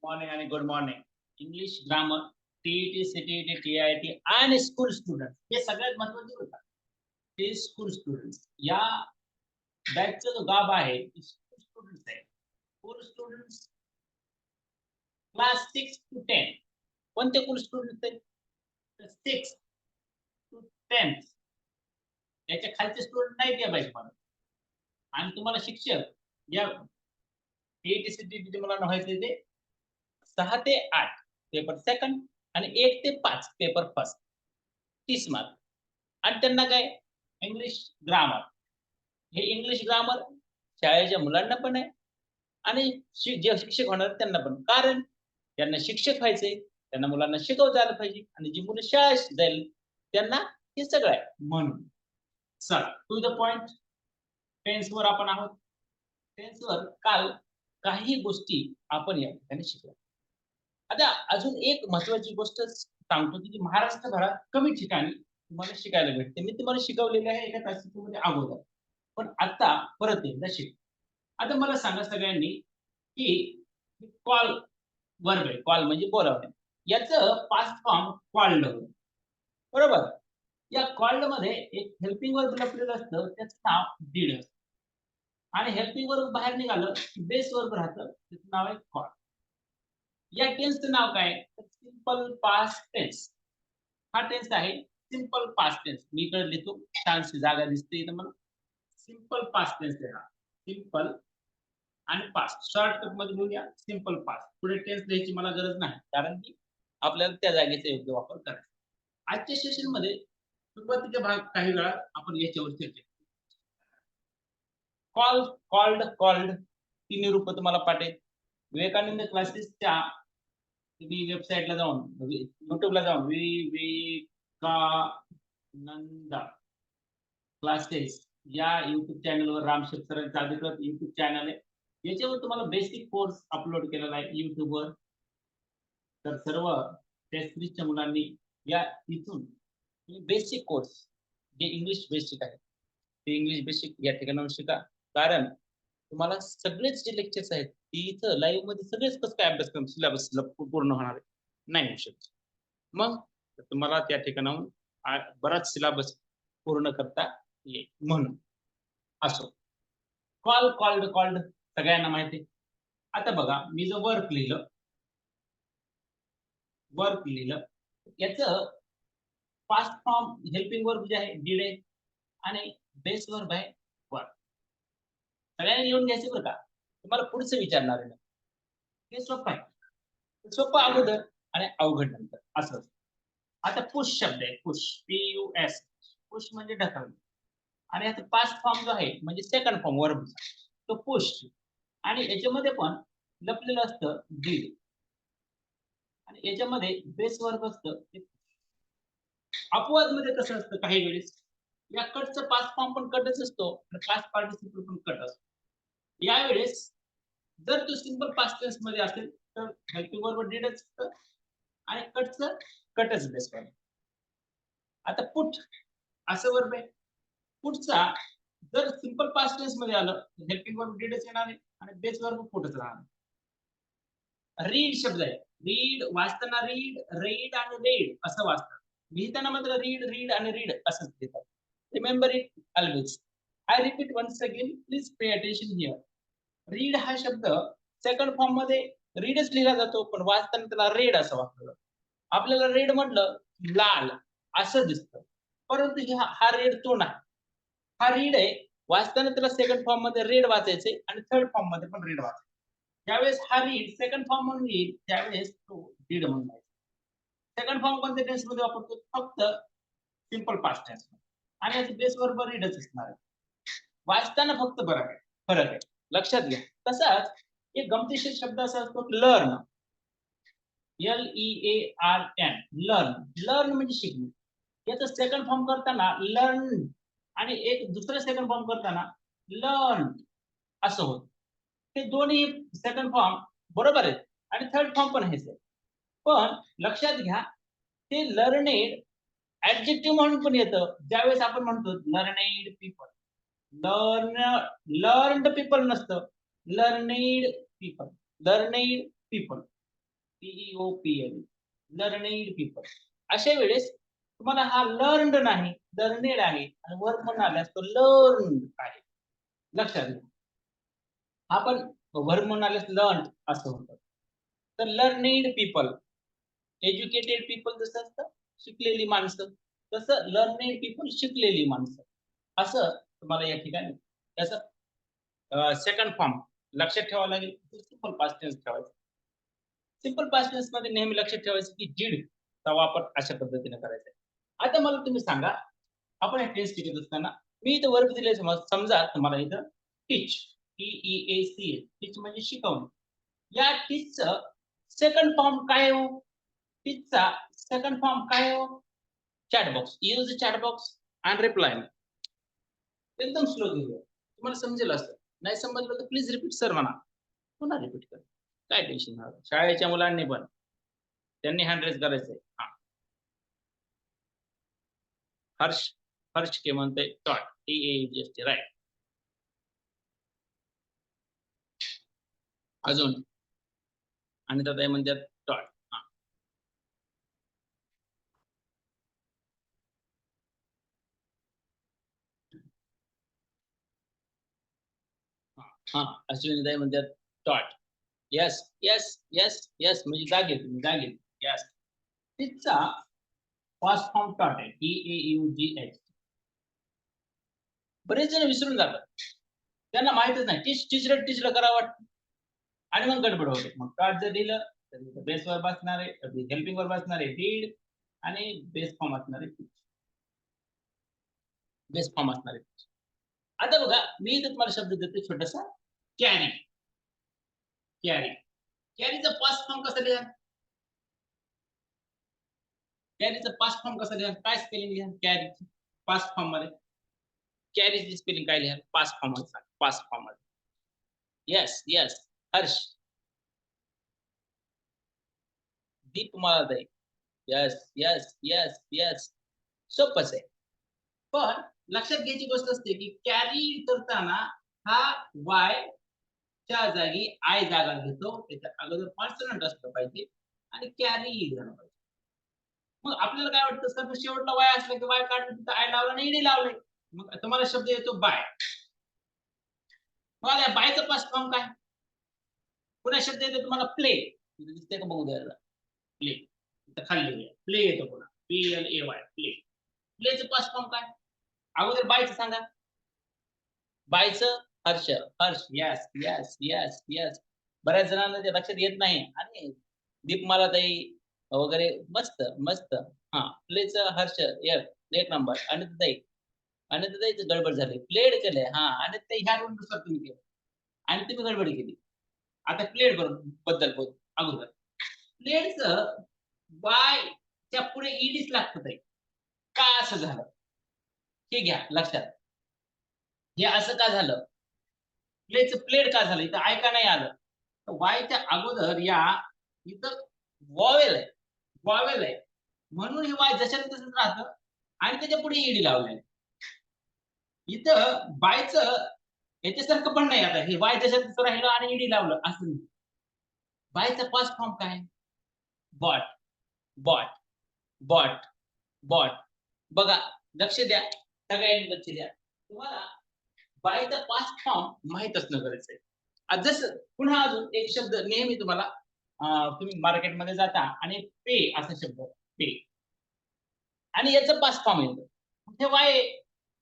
Morning आणि good morning. English grammar, TET, CTET, TAIT आणि school student हे सगळ्यात महत्त्वाचे होतात. ते स्कूल स्टुडंट्स या बॅचचा जो गाभा आहे ते स्कूल स्टुडंट्स आहे. School students class 6 to 10. कोणते स्कूल स्टुडंट्स आहेत? तर 6 to 10th याच्या खालचे स्टुडंट नाहीत या बॅचमध्ये. आणि तुम्हाला शिक्षक या टीईटी, सीटीईटी मुलांना व्हायचे ते 6 ते 8 पेपर सेकंड आणि 1 ते 5 पेपर फर्स्ट 30 मार्क. आणि त्यांना काय इंग्लिश ग्रामर. हे इंग्लिश ग्रामर शाळेच्या मुलांना पण आहे आणि जे शिक्षक होणार आहेत त्यांना पण. कारण त्यांना शिक्षक व्हायचंय, त्यांना मुलांना शिकवता आलं पाहिजे आणि जी मुलं शाळेत जाईल त्यांना हे सगळं आहे म्हणून. चला टू द पॉइंट. टेन्सवर आपण आहोत. टेन्सवर काल काही गोष्टी आपण या ठिकाणी शिकलो. आता अजून एक महत्त्वाची गोष्ट सांगतो की जी महाराष्ट्रभरात कमी ठिकाणी तुम्हाला शिकायला भेटते. मी तुम्हाला शिकवलेलं आहे एका तासिकेमध्ये अगोदर. पण आता परत एकदा शिक. आता मला सांगा सगळ्यांनी की कॉल वर्ब आहे. कॉल म्हणजे बोलावणे. याचं पास्ट फॉर्म कॉल्ड होतं. बरोबर? या कॉल्डमध्ये एक हेल्पिंग वर्ब लपलेलं असतं, त्याचं नाव डीड असतं. आणि हेल्पिंग वर्ब बाहेर निघालं की बेस वर्ब राहतं, त्याचं नाव आहे कॉल. या टेन्सचं नाव काय? तर सिंपल पास्ट टेन्स. हा टेन्स आहे सिंपल पास्ट टेन्स. मी इकडे लिहितो, छानशी जागा दिसते इथं मला. सिंपल पास्ट टेन्स आहे हा. सिंपल आणि पास्ट शॉर्टकट मध्ये लिहूया सिंपल पास्ट. पुढे टेन्स लिहायची मला गरज नाही, कारण की आपल्याला त्या जागेचा योग्य वापर करायचा. आजच्या सेशन मध्ये सुरुवातीच्या भाग काही वेळा आपण याच्यावर चर्चा. कॉल, कॉल्ड, कॉल्ड तिन्ही रूप तुम्हाला पाठेल. विवेकानंद क्लासेसच्या तुम्ही वेबसाईटला जाऊन युट्यूबला जाऊन विवेकानंद क्लासेस या युट्यूब चॅनलवर रामशेख सरांचा अधिकृत युट्यूब चॅनल आहे. याच्यावर तुम्हाला बेसिक कोर्स अपलोड केलेला आहे युट्यूबवर. तर सर्व टेस्टच्या मुलांनी या इथून बेसिक कोर्स जे इंग्लिश बेसिक आहे ते इंग्लिश बेसिक या ठिकाणावर शिका. कारण तुम्हाला सगळेच जे लेक्चर्स आहेत ते इथं लाईव्ह मध्ये सगळेच कसं काय अभ्यासक्रम सिलेबस पूर्ण होणार आहे नाही होऊ शकत. मग तुम्हाला त्या ठिकाणाहून बराच सिलेबस पूर्ण करता येईल म्हणून. असो, कॉल, कॉल्ड, कॉल्ड सगळ्यांना माहिती आहे. आता बघा मी जो वर्क लिहिलं याचं पास्ट फॉर्म हेल्पिंग वर्ब जे आहे डीड आहे आणि बेस वर्ब आहे वर्क. सगळ्यांनी लिहून घ्यायचं बरं का. तुम्हाला पुढचं विचारणार आहे. हे सोपं आहे. सोपं अगोदर आणि अवघड नंतर असं. आता पुश शब्द आहे. Push, PUS. पुश म्हणजे ढकलणे. आणि याचा पास्ट फॉर्म जो आहे म्हणजे सेकंड फॉर्म वर्ब तो पुश. आणि याच्यामध्ये पण लपलेलं असतं डीड. आणि याच्यामध्ये बेस वर्ब असतं. अपवाद मध्ये कसं असतं काही वेळेस या कटचं पास्ट फॉर्म पण कटच असतो आणि पास्ट पार्टिसिपल पण कट असतो. यावेळेस जर तो सिंपल पास्ट टेन्स मध्ये असेल तर हेल्पिंग वर्ब डीडच असतं आणि कटचं कटच बेस वर्ब. आता पुट असं वर्ब आहे. पुटचा जर सिंपल पास्ट टेन्स मध्ये आलं हेल्पिंग वर्ब डीडच येणार आहे आणि बेस वर्ब पुटच राहणार. रीड शब्द आहे. रीड वाचताना रीड, रेड आणि रेड असं वाचतात. लिहिताना मात्र रीड, रीड आणि रीड असंच लिहितात. Remember it always. I repeat once again, please pay attention here. Read हा शब्द सेकंड फॉर्म मध्ये रीडच लिहिला जातो, पण वाचताना त्याला रेड असं वाचलं. आपल्याला रेड म्हटलं लाल असं दिसतं, परंतु हा रेड तो नाही. हा रीड आहे. वाचताना त्याला सेकंड फॉर्म मध्ये रेड वाचायचे आणि थर्ड फॉर्म मध्ये पण रेड वाचायचे. ज्यावेळेस हा रीड सेकंड फॉर्म म्हणून येईल त्यावेळेस तो रीड म्हणून जाईल. सेकंड फॉर्म कोणत्या टेन्स मध्ये वापरतो? फक्त सिंपल पास्ट टेन्स आणि याची बेस वर्ब रीडच असणार आहे. वाचताना फक्त फरक आहे लक्षात घ्या. तसाच एक गमतीशीर शब्द असा असतो लर्न. LEARN learn. लर्न म्हणजे शिकणे. याचं सेकंड फॉर्म करताना लर्न आणि एक दुसरं सेकंड फॉर्म करताना लर्न असं होतं. हे दोन्ही सेकंड फॉर्म बरोबर आहेत आणि थर्ड फॉर्म पण हेच आहे. पण लक्षात घ्या ते लर्नेड ऍडजेक्टिव्ह म्हणून पण येतं. ज्यावेळेस आपण म्हणतो लर्नेड पीपल. लर्नड पीपल नसतं, learned people. Learned people PEOPL, learning people. अशा वेळेस तुम्हाला हा लर्नड नाही, लर्नेड आहे आणि वर्ब म्हणून आल्यास तो लर्न आहे. लक्षात घ्या. आपण वर्ब म्हणून आल्यास लर्न असं होतं. तर लर्निंग पीपल, एज्युकेटेड पीपल जसं असतं शिकलेली माणसं, तसं लर्निंग पीपल शिकलेली माणसं, असं तुम्हाला या ठिकाणी त्याचं सेकंड फॉर्म लक्षात ठेवावं लागेल. सिंपल पास्ट टेन्स ठेवायचं. सिंपल पास्ट टेन्स मध्ये नेहमी लक्षात ठेवायचं की डिड चा वापर अशा पद्धतीने करायचा आहे. आता मला तुम्ही सांगा, आपण हे टेन्स शिकत असताना मी इथं वर्ब दिले, समजा तुम्हाला इथं टीच, TEAC, टीच म्हणजे शिकवणे. या टीचचं सेकंड फॉर्म काय हो? टीचचा सेकंड फॉर्म काय हो? Chat box. Use chat box and reply. एकदम स्लो घेऊया, तुम्हाला समजेल असं. नाही समजलं तर प्लीज रिपीट सर म्हणा. पुन्हा रिपीट करा. काय टेन्शन नका. शाळेच्या मुलांनी पण त्यांनी हँड रेज करायचंय. हां. हर्ष, हर्ष के म्हणते टॉट, TAUGHT, राइट. अजून अनिताताई म्हणतात टॉट. हां. हां, हां. अश्विनीताई म्हणतात टॉट. येस, येस, येस, येस म्हणजे जागे तुम्ही, जागे. येस. तिचा फर्स्ट फॉर्म टॉट आहे. TAUGH. बरेच जण विसरून जातात. त्यांना माहीतच नाही. टीचला करावं वाटतं आणि मग गडबड होते. मग टॉट जर दिलं तर बेस वर्ब असणार आहे, हेल्पिंग वर्ब असणार आहे डीड आणि बेस फॉर्म असणार आहे टीच. बेस फॉर्म असणार आहे. आता बघा, मी इथे तुम्हाला शब्द देतो छोटासा, कॅरी. कॅरी. कॅरीचा पास्ट फॉर्म कसा लिहा? कॅरीचा पास्ट फॉर्म कसा लिहा? काय स्पेलिंग लिहा कॅरीची पास्ट फॉर्म मध्ये? कॅरीची स्पेलिंग काय लिहा पास्ट फॉर्म मध्ये? सांग पास्ट फॉर्म मध्ये. Yes, yes. हर्ष. दीपमालाताई. Yes, yes, yes, yes. सोपंच आहे. पण लक्षात घ्यायची गोष्ट असते की कॅरी करताना हा वाय च्या जागी आय जागा घेतो. त्याच्या अगोदर कॉन्सोनंट असलं पाहिजे आणि कॅरी झालं पाहिजे. मग आपल्याला काय वाटतं सर, शेवटला वाय असलं की वाय काढून तिथं आय लावला आणि ईडी लावले. मग तुम्हाला शब्द येतो बाय. मग या बायचं पास्ट फॉर्म काय? पुन्हा शब्द येतो तुम्हाला प्ले. तिथे दिसते का बघू द्यायला? प्ले. इथं खाली प्ले येतो पुन्हा. PLAY, play. प्लेचं पास्ट फॉर्म काय? अगोदर बायचं सांगा. बायचं Harsh, Harsh. Yes, yes, yes, yes. बऱ्याच जणांना ते लक्षात येत नाही आणि दीपमालाताई वगैरे मस्त, मस्त. हां, प्लेचं हर्ष एक, एक नंबर. अनिताताईचं गडबड झाली. प्लेड केलंय. हां, अनिताताई ह्या रूलनुसार तुम्ही केलं आणि तुम्ही गडबड केली. आता प्लेड बद्दल बोलू अगोदर. प्लेडचं बायच्या पुढे ईडीच लागतं ताई. का असं झालं? हे घ्या लक्षात. हे असं का झालं? प्लेचं प्लेड का झालं? इथं आय का नाही आलं? तर वायच्या अगोदर या इथं वॉवेल आहे. वॉवेल आहे. म्हणून हे वाय जशाला तसंच राहतं आणि त्याच्या पुढे ईडी लावलंय. इथं बायचं याच्यासारखं पण नाही. आता हे वाय जशाला तसं राहिलं आणि ईडी लावलं असं नाही. बायचा पास्ट फॉर्म काय? Bought, bought, bought, bought. बघा, लक्ष द्या. सगळ्यांनी लक्ष द्या. तुम्हाला बायचा पास्ट फॉर्म माहीत असणं गरजेचं आहे. जसं पुन्हा अजून एक शब्द नेहमी तुम्हाला तुम्ही मार्केटमध्ये जाता आणि पे असा शब्द पे आणि याचं पास्ट फॉर्म येतं. हे वाय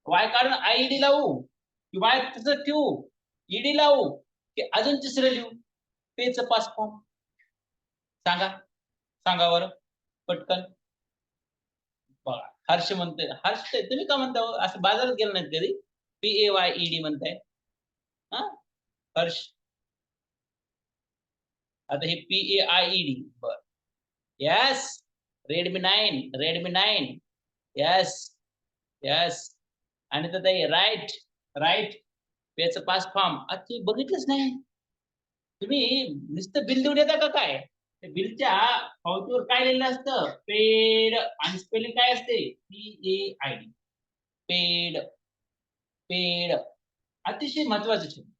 वाय काढून आयडी लावू की वाय तसं ठेवू, ईडी लावू की अजून तिसरं लिहू? पेचं पास्ट फॉर्म सांगा, सांगा बरं पटकन. बघा, हर्ष म्हणतोय. हर्ष तुम्ही का म्हणता हो? असं बाजारात गेला नाहीत कधी? PAYED म्हणताय. हां? हर्ष. आता हे PAIED. बरं. Yes. Redmi 9, Redmi 9. Yes, yes. आणि तर ते राइट, राइट. त्याचं पास्ट फॉर्म. ते बघितलंच नाही. तुम्ही नुसतं बिल देऊन येता का काय? त्या बिलच्या पावतीवर काय लिहिलेलं असतं? पेड आणि स्पेलिंग काय असते? PAID. Paid, paid. अतिशय महत्वाचं शब्द.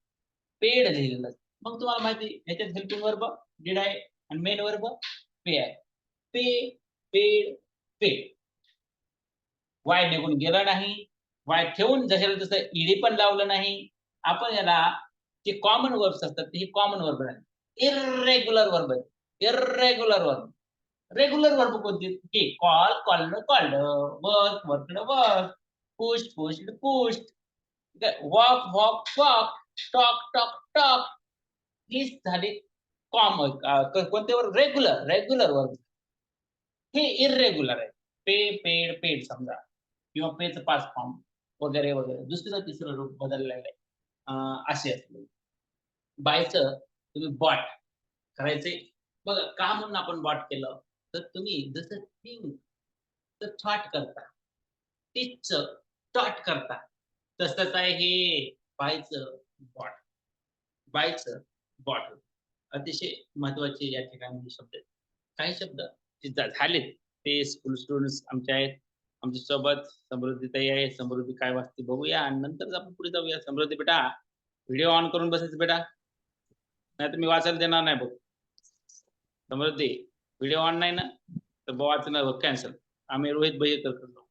पेड लिहिलेलं असतं. मग तुम्हाला माहिती आहे ह्याच्यात हेल्पिंग वर्ब डिड आहे. आणि मेन वर्ब पे आहे. पे, पेड, पेड. वाय निघून गेला नाही. वाय ठेवून जशाला तसं ईडी पण लावलं नाही. आपण याला जे कॉमन वर्ब्स असतात ते कॉमन वर्ब आहे. इर्रेग्युलर वर्ब आहे. इर्रेग्युलर वर्ब. रेग्युलर वर्ब कोणते? की call, called, called, work, worked, work, push, pushed, pushed, walk, walk, walk, talk, talk, talk. हीच झाली कॉमन कोणते वर्ब? Regular, regular verb. हे इर्रेग्युलर आहे. पे, पेड, पेड समजा किंवा पेचं पास्ट फॉर्म वगैरे वगैरे. दुसरं तिसरं रूप बदललेलं आहे. असे असते. बायचं तुम्ही बॉट करायचे. बघा का म्हणून आपण बॉट केलं? तर तुम्ही जसं थिंक तर थॉट करता. टीच थॉट करता. तसंच आहे हे बायचं बॉट. बायचं बॉट. अतिशय महत्त्वाचे या ठिकाणी हे शब्द आहेत. काही शब्द जे झालेत ते स्कूल स्टुडंट्स आमचे आहेत. आमच्या सोबत समृद्धीताई आहे. समृद्धी काय वाचते बघूया आणि नंतरच आपण पुढे जाऊया. समृद्धी बेटा, व्हिडिओ ऑन करून बसायचं बेटा. नाहीतर मी वाचायला देणार नाही बघ. समृद्धी, व्हिडिओ ऑन नाही ना? तर वाचणं बघ कॅन्सल. आम्ही रोहित भैयेकर करतो.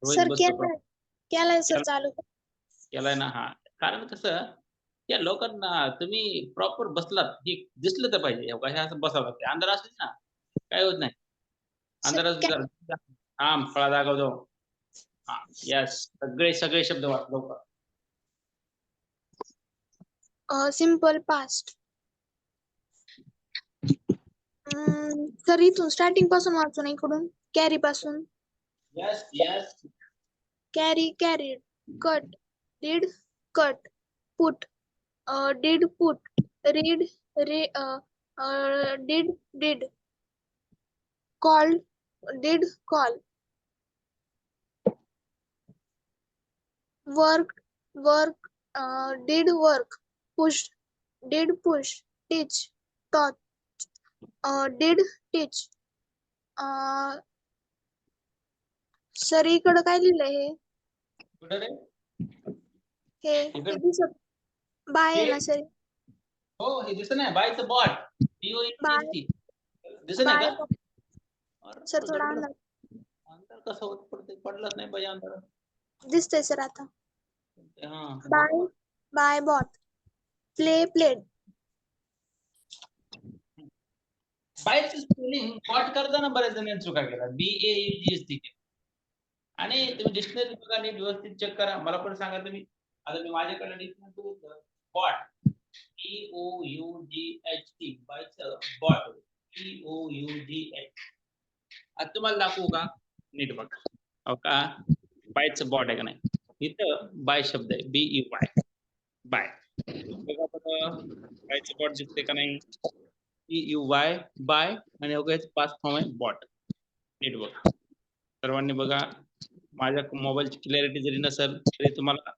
रोहित सर बसतो केलाय सर चालू. केलाय ना? हां. कारण कसं या लोकांना तुम्ही प्रॉपर बसलात हे दिसलं तर पाहिजे. हे असं बसावं लागतं. अंधार असेल ना, काही होत नाही. अंधार असू जरा थांब, फळा दाखवतो. हां, येस. सगळे सगळे शब्द वाच लवकर. Simple past. सर इथून स्टार्टिंग पासून वाचून इकडून कॅरी पासून. Yes, yes. Carry, carried, cut, did, cut, put, did, put, read, did, called, did, call, worked, did, work, pushed, did, push, teach, taught, did, teach. Sir इकडं काय लिहिलंय हे? कुठं रे? हे दिसत बाय आहे ना सर? हो, हे दिसत नाही. बायचं बॉट. बाय, दिसत नाही बाय का? सर थोडा अंदाज अंतर कसं होत पडते? पडलंच नाही पाहिजे अंतर. दिसतंय सर आता. हां. Buy bought, play, played. बायचं स्पेलिंग बॉट करताना बऱ्याच जणांनी चुका केल्या. BAUGST केलं. आणि तुम्ही डिक्शनरी बघा नीट व्यवस्थित चेक करा. मला पण सांगा तुम्ही. आता मी माझ्याकडे डिक्शनरी बघितलं. बॉट BOUGHT बायचं बॉट BOUGH. आता तुम्हाला दाखवू का? नीट बघा. हो का? बायचं बॉट आहे का नाही? इथं बाय शब्द आहे. BEY buy. बघा बरं बायचं बॉट दिसते का नाही? BUY बाय आणि पास्ट फॉर्म आहे बॉट. नीट बघा. सर्वांनी बघा. माझ्या मोबाईलची क्लॅरिटी जरी नसेल तरी तुम्हाला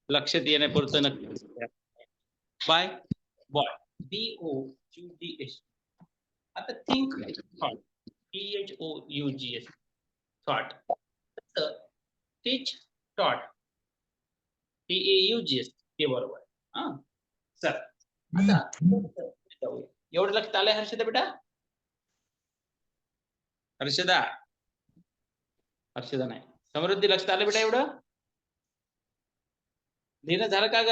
लक्षात येण्यापुरतं नक्की बाय बॉय BOUGH. आता थिंक थॉट THOUGH थॉट. टीच टॉट TAUGS ते बरोबर आहे. हां सर आता एवढं लक्षात आलंय हर्षदा बेटा? हर्षदा नाही. समृद्धी लक्षात आलं बेटा एवढं? लिहिणं झालं का ग?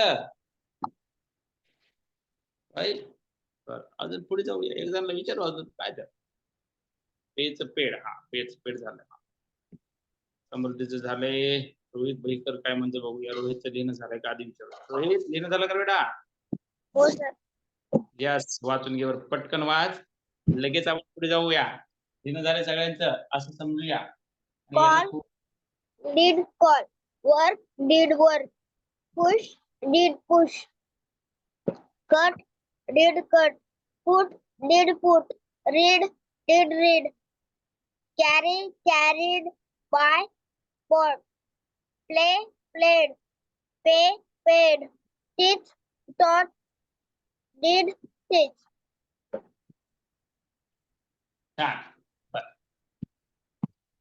अजून पुढे जाऊया. एक जणांना विचारू अजून काय तर. पेच पेड. हा पेच पेड झालं. समृद्धीचं झालंय. रोहित भैकर काय म्हणते बघूया. रोहितचं लिहिणं झालंय का आधी विचारू. रोहित लिहिणं झालं का बेटा? हो सर. यस. वाचून घे बरं. पटकन वाच. लगेच आपण पुढे जाऊया. लिहिणं झालंय सगळ्यांचं असं समजूया. Call, did call, work, did work, push, did push, cut, did cut, put, did put, read, did read, carry, carried, buy, bought, play, played, pay, paid, teach, taught, did teach. छान.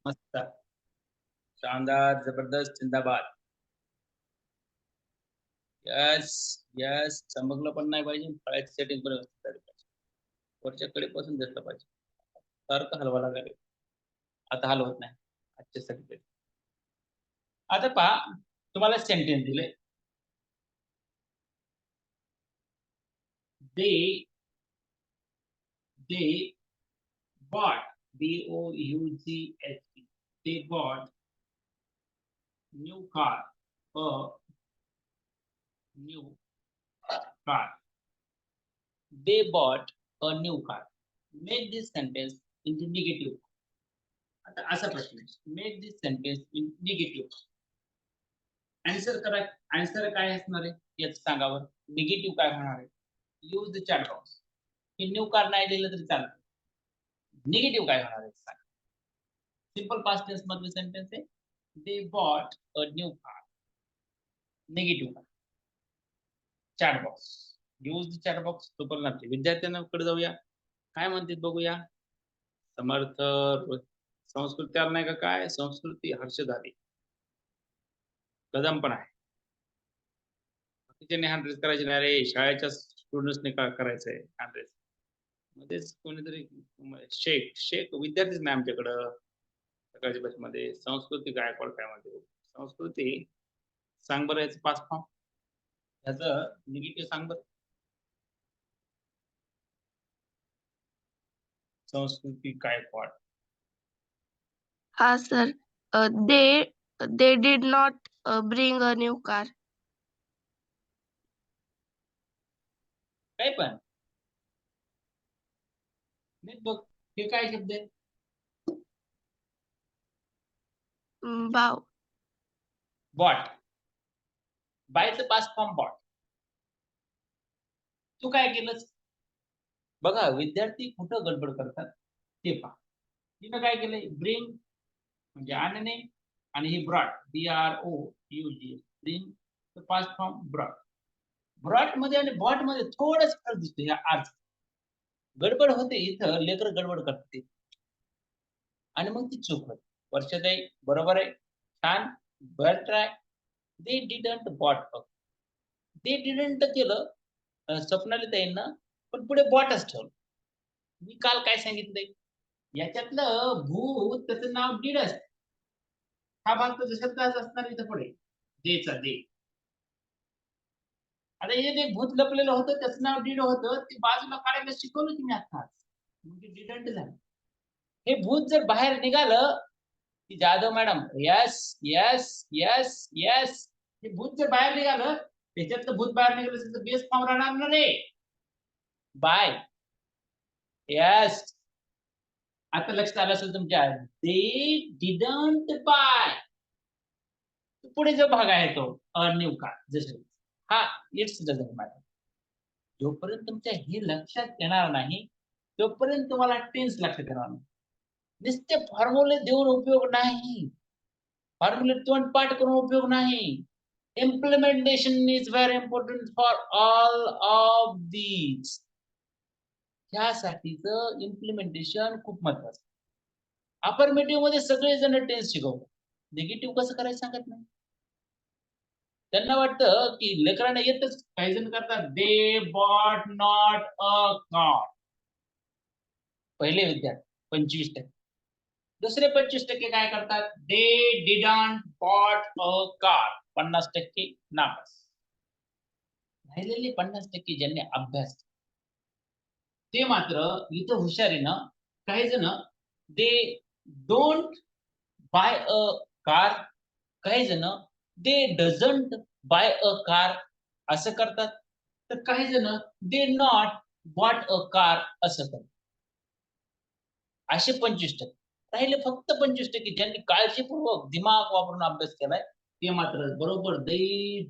मस्त. शानदार, जबरदस्त, जिंदाबाद. Yes yes. चमकलं पण नाही पाहिजे. फळ्याची setting पण व्यवस्थित झाली पाहिजे. वरच्या कडेपासून दिसलं पाहिजे. सारखं हलवा लागेल. आता हलवत नाही. आजच्यासाठी तरी. आता पहा, तुम्हाला सेंटेन्स दिलंय. They bought, B-O-U-G-H-T. They bought new car, a new car. They bought a new car. Make this sentence into negative. आता असा प्रश्न आहे. Make this sentence in negative. Answer करा. आन्सर काय असणार आहे याचं सांगावं. निगेटिव्ह काय होणार आहे? Use the chat box. हे न्यू कार नाही दिलं तरी चालतं. निगेटिव्ह काय होणार आहे सांगा. सिंपल पास्ट टेन्स मधले सेंटेन्स आहे. They bought a new car. Negative chat box. Use the chat box. तोपर्यंत विद्यार्थ्यांकडे जाऊया. काय म्हणतात बघूया. समर्थ संस्कृती आलं नाही का काय? संस्कृती हर्ष झाली. कदम पण आहे. बाकीच्यांनी हँड रेस करायचे नाही रे. शाळेच्या स्टुडंट्सने काय करायचंय हँड रेस. मध्येच कोणीतरी शेख विद्यार्थीच नाही आमच्याकडं सकाळच्या बसमध्ये. संस्कृती गायकवाड काय म्हणते. संस्कृती सांग बरं याचं पाच फॉर्म. याचं निगेटिव्ह सांग बरं. संस्कृती गायकवाड. हा sir. they did not bring a new car. काय पण नीट बघ. हे काय शब्द आहे? Wow. बॉट. बायचं पास फॉर्म बॉट. तू काय केलंस? बघा विद्यार्थी कुठं गडबड करतात ते पहा. तिनं काय केलंय? ब्रिंग म्हणजे आणणे आणि he brought, BROUG. Bring past form brought. Brought मध्ये आणि बॉट मध्ये थोडंच फरक दिसतो. ह्या आज गडबड होते इथं. लेकर गडबड करते आणि मग ती चूक होते. वर्षाताई बरोबर आहे. छान. Well try. They didn't bought a. They didn't केलं स्वप्नाली ताईंना, पण पुढे बॉटच ठेवलं. मी काल काय सांगितलंय? याच्यातलं भूत त्याचं नाव डीड असतं. हा भाग तर शब्दाचा असणार इथं पुढे. देचा दे. आता हे जे भूत लपलेलं होतं त्याचं नाव डीड होतं. ते बाजूला काढायला शिकवलं की मी आता. म्हणजे डिडंट झालं. हे भूत जर बाहेर निघालं की Jadhav madam yes yes yes yes. हे भूत जर बाहेर निघालं, त्याच्यातलं भूत बाहेर निघालं असेल तर बेस फॉर्म राहणार ना रे. बाय. यस. आता लक्षात आलं असेल तुमच्या. They didn't buy. पुढे जो भाग आहे तो न्यू कार जसं हा इट्स डझंट मॅटर. जोपर्यंत तुमच्या हे लक्षात येणार नाही तोपर्यंत तुम्हाला टेन्स लक्षात येणार नाही. नुसते फॉर्म्युले देऊन उपयोग नाही. फॉर्म्युले तोंडपाठ करून उपयोग नाही. Implementation is very important for all of these. ह्यासाठीचं इम्प्लिमेंटेशन खूप महत्वाचं. अफर्मेटिव्ह मध्ये सगळेजण टेन्स शिकवतात. निगेटिव्ह कसं करायचं सांगत नाही. त्यांना वाटतं की लेकरांना येतच. काही जण करतात they bought not a car. पहिले विद्यार्थी 25%. दुसरे 25% काय करतात? They didn't bought a car. 50% नापास. राहिलेले 50% ज्यांनी अभ्यास ते मात्र इथं हुशारीनं काही जण they don't buy a car. काही जण they doesn't buy a car असं करतात. तर काही जण they not bought a car असं करतात. असे 25%. राहिले फक्त 25% ज्यांनी काळजीपूर्वक दिमाग वापरून अभ्यास केलाय ते मात्र बरोबर they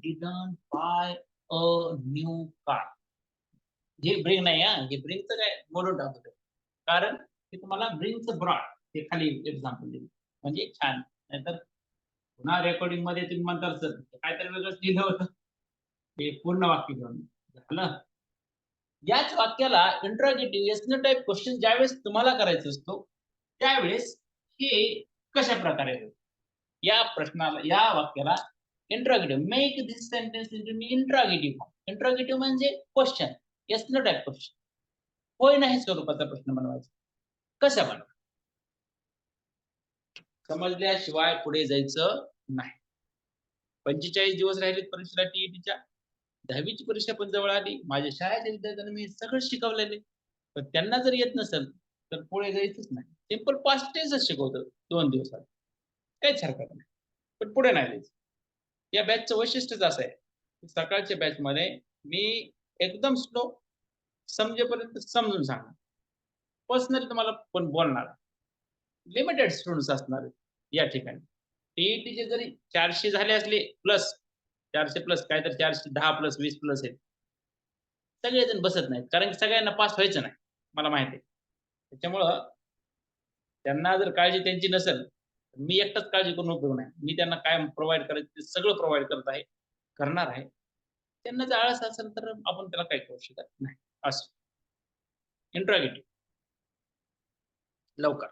didn't buy a new car. हे ब्रिंग नाही हा. हे ब्रिंगचं काय बोलून टाकतो. कारण ते तुम्हाला ब्रिंगचं ब्रॉड हे खाली एक्झाम्पल दिलं म्हणजे छान. नाहीतर पुन्हा रेकॉर्डिंग मध्ये तुम्ही म्हणता सर काहीतरी वेगळंच लिहिलं होतं. हे पूर्ण वाक्य घेऊन झालं. याच वाक्याला इंट्रोगेटिव्ह एसनो टाइप क्वेश्चन ज्यावेळेस तुम्हाला करायचं असतो त्यावेळेस हे कशा प्रकारे होईल. या प्रश्नाला या वाक्याला इंट्रोगेटिव्ह मेक दिस सेंटेन्स इंटू इंट्रोगेटिव्ह. इंट्रोगेटिव्ह म्हणजे क्वेश्चन. एसनो टाइप क्वेश्चन. होय नाही स्वरूपाचा प्रश्न बनवायचा. कसा बनवा समजल्याशिवाय पुढे जायचं नाही. 45 दिवस राहिलेत परीक्षेला टीईटीच्या. 10वीची परीक्षा पण जवळ आली. माझ्या शाळेच्या विद्यार्थ्यांना मी सगळं शिकवलेले. पण त्यांना जर येत नसेल तर पुढे जायचंच नाही. सिंपल पास्ट टेन्सच शिकवतो 2 दिवसात. काहीच हरकत नाही. पण पुढे नाही जायचं. या बॅचचं वैशिष्ट्यच असं आहे. सकाळच्या बॅचमध्ये मी एकदम स्लो समजेपर्यंत समजून सांगणार. पर्सनली तुम्हाला पण बोलणार. लिमिटेड स्टुडंट्स असणार आहेत या ठिकाणी. टीईटीचे जरी 400 झाले असले प्लस 400 प्लस काय तर 410 प्लस 20 प्लस आहेत. सगळेजण बसत नाहीत कारण की सगळ्यांना पास व्हायचं नाही. मला माहिती आहे. त्याच्यामुळं त्यांना जर काळजी त्यांची नसेल, मी एकटाच काळजी करून उपयोग नाही. मी त्यांना काय प्रोव्हाईड करायचं ते सगळं प्रोव्हाईड करत आहे, करणार आहे. त्यांना जर आळस असेल तर आपण त्याला काही करू शकत नाही. असं. इंट्रोगेटिव्ह. लवकर.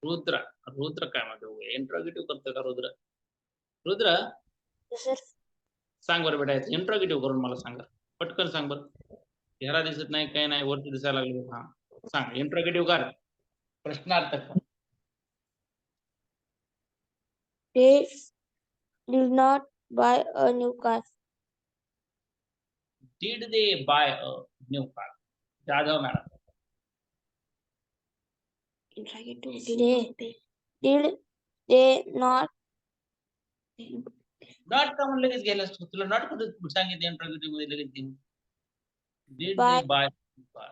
रुद्र. रुद्र काय म्हणतो? इंट्रोगेटिव्ह करतो का रुद्र? रुद्र सर सांग बरं बेटा इंट्रोगेटिव्ह करून मला सांगा. पटकन सांग बरं. चेहरा दिसत नाही, काही नाही, वरती दिसायला लागले. हां. सांग इंट्रोगेटिव्ह कर. प्रश्नार्थक कर. They did not buy a new car. Did they buy a new car? Jadhav madam. Did they not not का म्हणून लगेच गेला असतो. तुला नॉट कुठे सांगितलं इंट्रोगेटिव्ह मध्ये लगेच घेऊन. Did they Buy. buy a new car?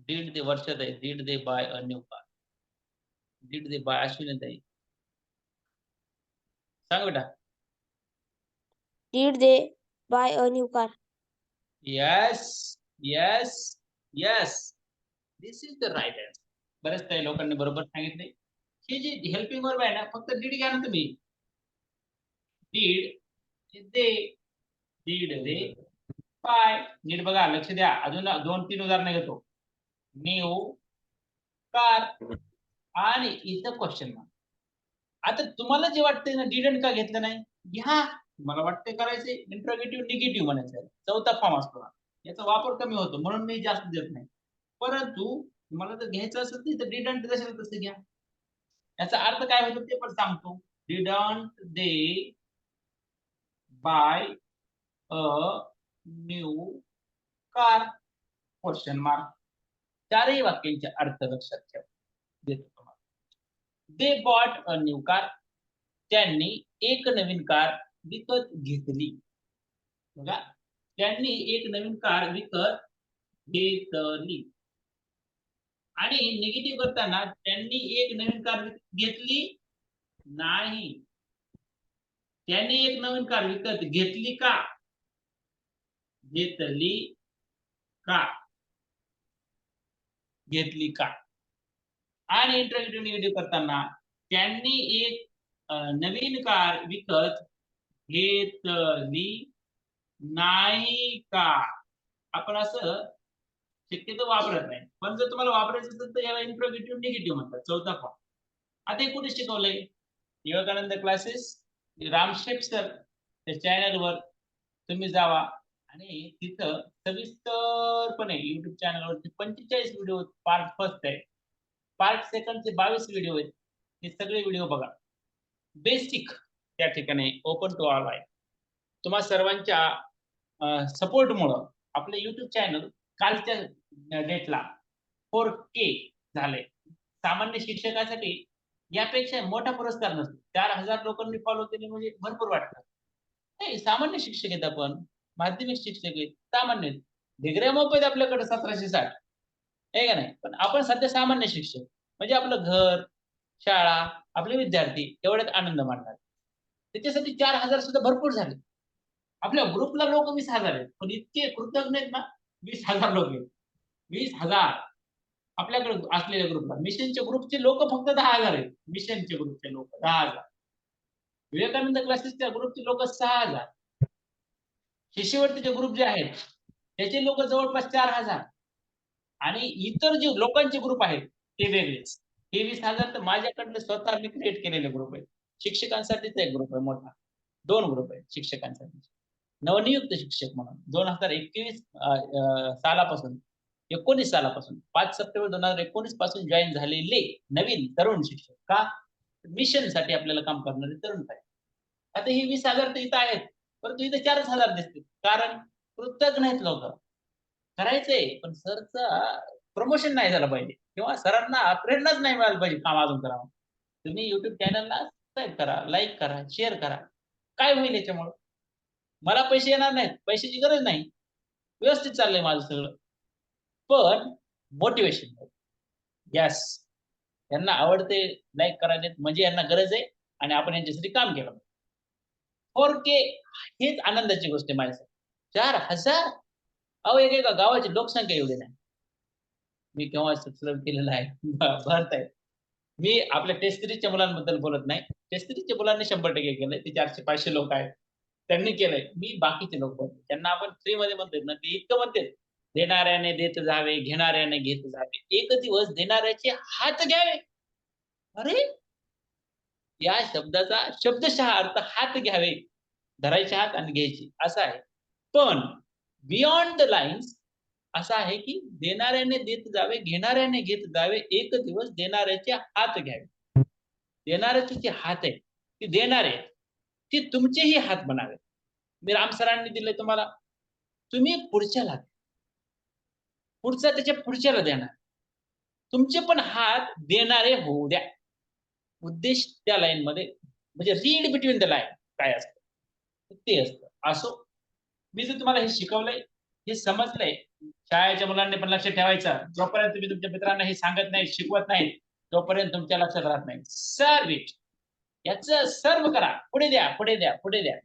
Did they वर्षात आहे. Did they buy a new car? Did they buy Ashwini ताई. सांग बेटा. did they buy a new car? Yes, yes, yes. This is the right answer. बरेच काही लोकांनी बरोबर सांगितले. हे जे हेल्पिंग वर्ब आहे ना फक्त did घ्या ना तुम्ही. Did they buy. नीट बघा लक्ष द्या. अजून 2-3 उदाहरणं घेतो. न्यू कार आणि इथं क्वेश्चन मार्क. आता तुम्हाला जे वाटतंय ना डिडंट का घेतलं नाही घ्या. मला वाटतंय करायचे इंट्रोगेटिव्ह निगेटिव्ह म्हणायचं. चौथा फॉर्म असतो ना याचा वापर कमी होतो म्हणून मी जास्त देत नाही. परंतु तुम्हाला जर घ्यायचं असेल तर डिडंट जसं तसं घ्या. याचा अर्थ काय होतो ते पण सांगतो. Didn't they buy a new car question mark. चारही वाक्यांचे अर्थ लक्षात ठेवा. देतो तुम्हाला. They bought a new car. त्यांनी एक नवीन कार विकत घेतली. बघा त्यांनी एक नवीन कार विकत घेतली. आणि निगेटिव्ह करताना त्यांनी एक नवीन कार विकत घेतली नाही. त्यांनी एक नवीन कार विकत घेतली का? घेतली का? घेतली का? आणि इंट्रोगेटिव्ह निगेटिव्ह करताना त्यांनी एक नवीन कार विकत घेतली नाही का? आपण असं शक्यतो वापरत नाही. पण जर तुम्हाला वापरायचं असेल तर याला इंट्रोगेटिव्ह निगेटिव्ह म्हणतात. चौथा फॉर्म. आता हे कुठे शिकवलंय? विवेकानंद क्लासेस रामशेठ सर त्या चॅनलवर तुम्ही जावा आणि तिथं सविस्तरपणे YouTube चॅनलवरती 45 व्हिडिओ पार्ट फर्स्ट आहे. पार्ट सेकंडचे 22 व्हिडिओ आहेत. हे सगळे व्हिडिओ बघा. बेसिक त्या ठिकाणी ओपन टू ऑल आहे. तुम्हा सर्वांच्या सपोर्टमुळं आपले YouTube चॅनल कालच्या डेटला 4K झाले. सामान्य शिक्षकासाठी यापेक्षा मोठा पुरस्कार नसतो. 4000 लोकांनी फॉलो केले म्हणजे भरपूर वाटतं. नाही सामान्य शिक्षक आहेत आपण. माध्यमिक शिक्षक आहेत. सामान्य डिग्र्या मोफत आपल्याकडे 1760 आहे का नाही. पण आपण सध्या सामान्य शिक्षक म्हणजे आपलं घर, शाळा, आपले विद्यार्थी एवढ्यात आनंद मानणार. त्याच्यासाठी 4000 सुद्धा भरपूर झाले. आपल्या ग्रुपला लोक 20,000 आहेत. पण इतके कृतज्ञ आहेत ना 20,000 लोक आहेत. 20,000 आपल्याकडे असलेल्या ग्रुपला. मिशनच्या ग्रुपचे लोक फक्त 10,000 आहेत. मिशनचे ग्रुपचे लोक 10,000. विवेकानंद क्लासेसच्या ग्रुपचे लोक 6,000. शिष्यवृत्तीचे ग्रुप जे आहेत त्याचे लोक जवळपास 4,000 आणि इतर जे लोकांचे ग्रुप आहेत ते वेगळेच. हे 20,000 तर माझ्याकडले स्वतः मी क्रिएट केलेले ग्रुप आहेत. शिक्षकांसाठीचा एक ग्रुप आहे मोठा. 2 ग्रुप आहेत शिक्षकांसाठी. नवनियुक्त शिक्षक म्हणून 2021 सालापासून 19 सालापासून 5 सप्टेंबर 2019 पासून जॉईन झालेले नवीन तरुण शिक्षक का मिशनसाठी आपल्याला काम करणारे तरुण पाहिजे. आता ही 20,000 तर इथं आहेत, परंतु इथे 4,000 दिसतील. कारण कृतज्ञ नाहीत लोक. करायचंय पण सरचा प्रमोशन नाही झालं पाहिजे किंवा सरांना प्रेरणाच नाही मिळाली पाहिजे काम अजून करावं. तुम्ही YouTube चॅनलला सबस्क्राईब करा, लाईक करा, शेअर करा. काय होईल याच्यामुळं? मला पैसे येणार नाहीत, पैशाची गरज नाही. व्यवस्थित चाललंय माझं सगळं. पण मोटिवेशन यस यांना आवडते लाईक करायचे म्हणजे यांना गरज आहे आणि आपण यांच्यासाठी काम केलं. 4K हेच आनंदाची गोष्ट आहे माझ्यासाठी. 4,000 अहो एका गावाची लोकसंख्या एवढी नाही. मी केव्हा सबस्क्राईब केलेलं आहे भरत आहे. मी आपल्या टेस्ट सिरीजच्या मुलांबद्दल बोलत नाही. टेस्ट सिरीजच्या मुलांनी 100% केलंय. ते 400-500 लोक आहेत. त्यांनी केलंय. मी बाकीचे लोक बोलतो. त्यांना आपण फ्रीमध्ये म्हणतो ना, ते इतकं म्हणतात. देणाऱ्याने देत जावे, घेणाऱ्याने घेत जावे. एक दिवस देणाऱ्याचे हात घ्यावे. अरे या शब्दाचा शब्दशः अर्थ हात घ्यावे. धरायचे हात आणि घ्यायचे असा आहे. पण बियॉन्ड द लाईन्स असं आहे की देणाऱ्याने देत जावे, घेणाऱ्याने घेत जावे. एक दिवस देणाऱ्याचे हात घ्यावे. देणाऱ्याचे जे हात आहेत ते देणारे ते तुमचेही हात बनावे. मी राम सरांनी दिले तुम्हाला. तुम्ही पुढच्याला पुढचा त्याच्या पुढच्याला देणार. तुमचे पण हात देणारे होऊ द्या. उद्देश त्या लाईन मध्ये म्हणजे रीड बिटवीन द लाईन काय असतं ते असतं. असो मी जर तुम्हाला हे शिकवलंय हे समजलंय शाळेच्या मुलांनी पण लक्षात ठेवायचं. जोपर्यंत तुम्ही तुमच्या मित्रांना हे सांगत नाही शिकवत नाही तोपर्यंत तुमच्या लक्षात राहत नाही. सर्व इट याचं सर्व करा. पुढे द्या पुढे द्या पुढे द्या.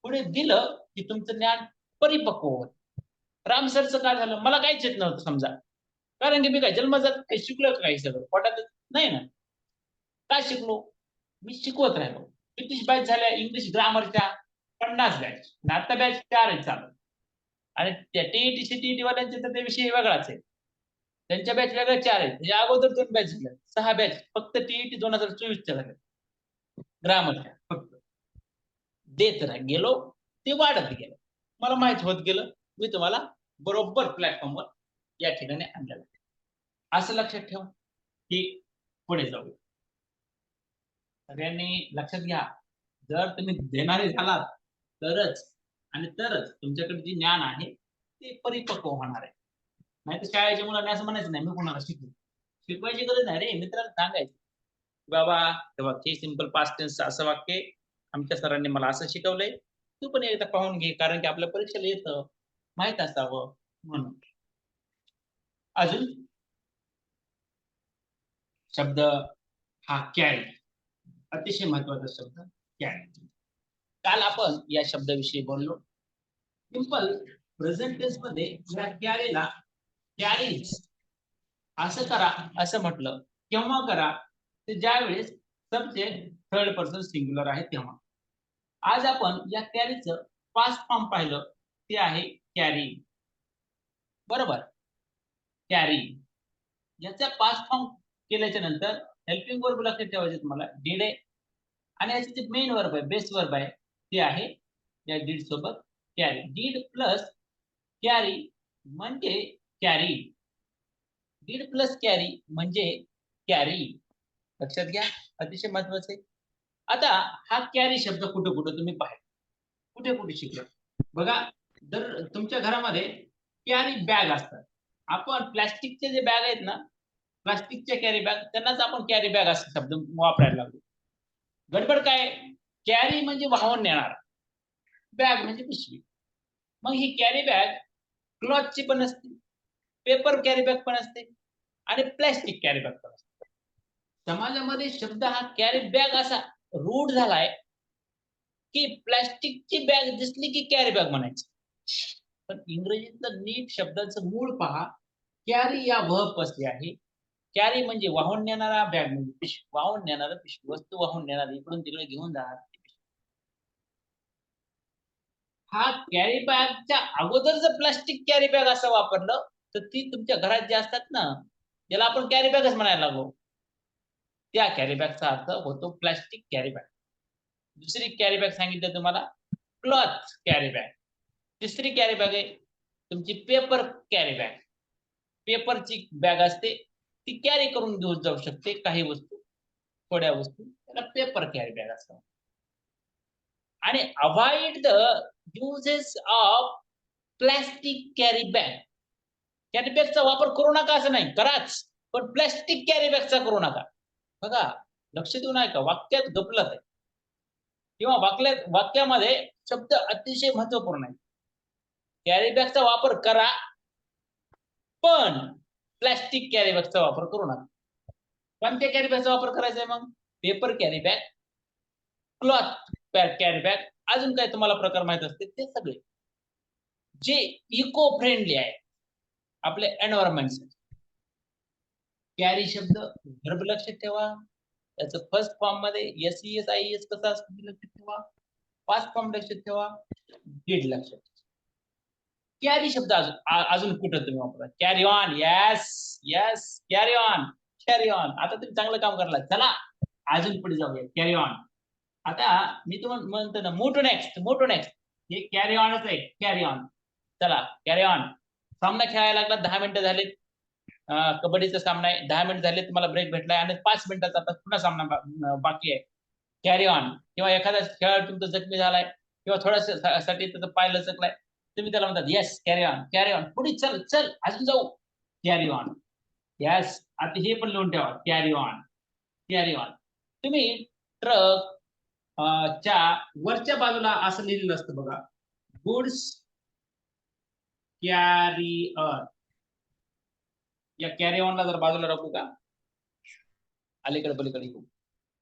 पुढे दिलं की तुमचं ज्ञान परिपक्व होत. राम सरचं काय झालं मला काहीच येत नव्हतं समजा. कारण की मी काय जन्मजात काही शिकलो काही सगळं पोटात नाही ना. काय शिकलो मी शिकवत राहिलो. किती बॅच झाल्या इंग्लिश ग्रामरच्या 50 बॅच. आता बॅच 4 आहेत चालू. आणि त्या टीईटी सीटीईटी वाल्यांचे तर ते विषय वेगळाच आहे. त्यांच्या बॅच वेगळ्या 4 आहेत. म्हणजे अगोदर 2 बॅच झाल्या 6 बॅच फक्त टीईटी 2024च्या झाल्या ग्रामरच्या फक्त. देत गेलो ते वाढत गेलं. मला माहित होत गेलं. मी तुम्हाला बरोबर प्लॅटफॉर्मवर या ठिकाणी आणलेलं आहे. असं लक्षात ठेवा की पुढे जाऊ. सगळ्यांनी लक्षात घ्या जर तुम्ही देणारे झालात तरच आणि तरच तुमच्याकडे जे ज्ञान आहे ते परिपक्व होणार आहे. नाही तर शाळेच्या मुलांनी असं म्हणायचं नाही मी कोणाला शिकवायची गरज नाही रे. मित्राला सांगायचं बाबा तेव्हा हे सिंपल पास्ट टेन्स असं वाक्य आमच्या सरांनी मला असं शिकवलंय. तू पण एकदा पाहून घे कारण की आपल्या परीक्षेला येतं माहित असावं म्हणून. अजून शब्द हा कॅरी अतिशय महत्वाचा शब्द कॅरी. काल आपण या शब्दाविषयी बोललो. सिंपल प्रेझेंट टेन्स मध्ये या कॅरीला कॅरीज असं करा असं म्हटलं केव्हा करा ते ज्या वेळेस सब्जेक्ट थर्ड पर्सन सिंग्युलर आहे तेव्हा. आज आपण या कॅरीचं पास्ट फॉर्म पाहिलं ते आहे कॅरी. बरोबर कॅरी याचा पास्ट फॉर्म केल्याच्या नंतर हेल्पिंग वर्ब लक्षात ठेवायचे तुम्हाला डीड आहे आणि याचे जे मेन वर्ब आहे बेस वर्ब आहे ते आहे या डीड सोबत कॅरी. डीड प्लस कॅरी म्हणजे कॅरी. डीड प्लस कॅरी म्हणजे कॅरी. लक्षात घ्या अतिशय महत्वाचं आहे. आता हा कॅरी शब्द कुठे कुठे तुम्ही पाहिजे कुठे कुठे शिकलो बघा. जर तुमच्या घरामध्ये कॅरी बॅग असतात. आपण प्लास्टिकचे जे बॅग आहेत ना प्लास्टिकच्या कॅरी बॅग त्यांनाच आपण कॅरी बॅग असे शब्द वापरायला लागलो. गडबड काय कॅरी म्हणजे वाहून नेणार बॅग म्हणजे पिशवी. मग ही कॅरी बॅग क्लॉथची पण असते पेपर कॅरी बॅग पण असते आणि प्लॅस्टिक कॅरी बॅग पण असते. समाजामध्ये शब्द हा कॅरी बॅग असा रूढ झालाय की प्लॅस्टिकची बॅग दिसली की कॅरी बॅग म्हणायची. पण इंग्रजीतलं नीट शब्दाचं मूळ पहा कॅरी या वर्ब असते आहे. कॅरी म्हणजे वाहून नेणारा बॅग म्हणजे पिशवी वाहून नेणारा पिशवी वस्तू वाहून नेणारा इकडून तिकडे घेऊन जाणार. हा कॅरी बॅगच्या अगोदर जर प्लास्टिक कॅरी बॅग असं वापरलं तर ती तुमच्या घरात जे असतात ना त्याला आपण कॅरी बॅगच म्हणायला लागलो. त्या कॅरी बॅगचा अर्थ होतो प्लास्टिक कॅरी बॅग. दुसरी कॅरी बॅग सांगितलं तुम्हाला क्लॉथ कॅरी बॅग. तिसरी कॅरी बॅग आहे तुमची पेपर कॅरी बॅग. पेपरची बॅग असते ती कॅरी करून घेऊन जाऊ शकते काही वस्तू, थोड्या वस्तू, त्याला पेपर कॅरी बॅग असतात. आणि avoid the uses of plastic carry bag. Carry बॅगचा वापर करू नका असं नाही, कराच, पण प्लास्टिक कॅरी बॅगचा करू नका. बघा, लक्ष देऊन ऐका, वाक्यात गफलत आहे किंवा वाक्यामध्ये शब्द अतिशय महत्वपूर्ण आहे. कॅरी बॅगचा वापर करा, पण प्लास्टिक कॅरी बॅगचा वापर करू नका. कोणत्या कॅरी बॅगचा वापर करायचा आहे मग? Paper carry bag, cloth carry bag, अजून काय तुम्हाला प्रकार माहित असतील ते सगळे जे इको फ्रेंडली आहे आपले एन्व्हायरमेंट. कॅरी शब्द वर्ब लक्षात ठेवा, त्याचं फर्स्ट फॉर्म मध्ये एस आय एस कसं असतं ते लक्षात ठेवा, पास्ट फॉर्म लक्षात ठेवा, डीड लक्षात ठेवा. कॅरी शब्द अजून कुठं तुम्ही वापरा? Carry on, yes carry on, carry on. आता तुम्ही चांगलं काम करला, चला अजून पुढे जाऊया. Carry on. आता मी तुम्हाला म्हणतो ना, मूव टू नेक्स्ट, हे कॅरी ऑनच आहे, कॅरी ऑन. चला कॅरी ऑन. सामना खेळायला लागला, 10 मिनिटं झालेत. कबड्डीचा सामना आहे, 10 मिनिट झाले, तुम्हाला ब्रेक भेटलाय आणि 5 मिनिटाचा आता पुन्हा सामना बाकी आहे. Carry on. किंवा एखादा खेळाडू तुमचा जखमी झालाय किंवा थोड्यासाठी त्याचा पाय लचकलाय, तुम्ही त्याला म्हणतात येस कॅरी ऑन, पुढे चल अजून जाऊ, कॅरी ऑन. यस, आता हे पण लिहून ठेवा, कॅरी ऑन. तुम्ही ट्रक च्या वरच्या बाजूला असं लिहिलेलं असतं बघा, गुड्स कॅरियर. या कॅरी ऑनला जर बाजूला राखू का, अलीकडे पलीकडे येऊ.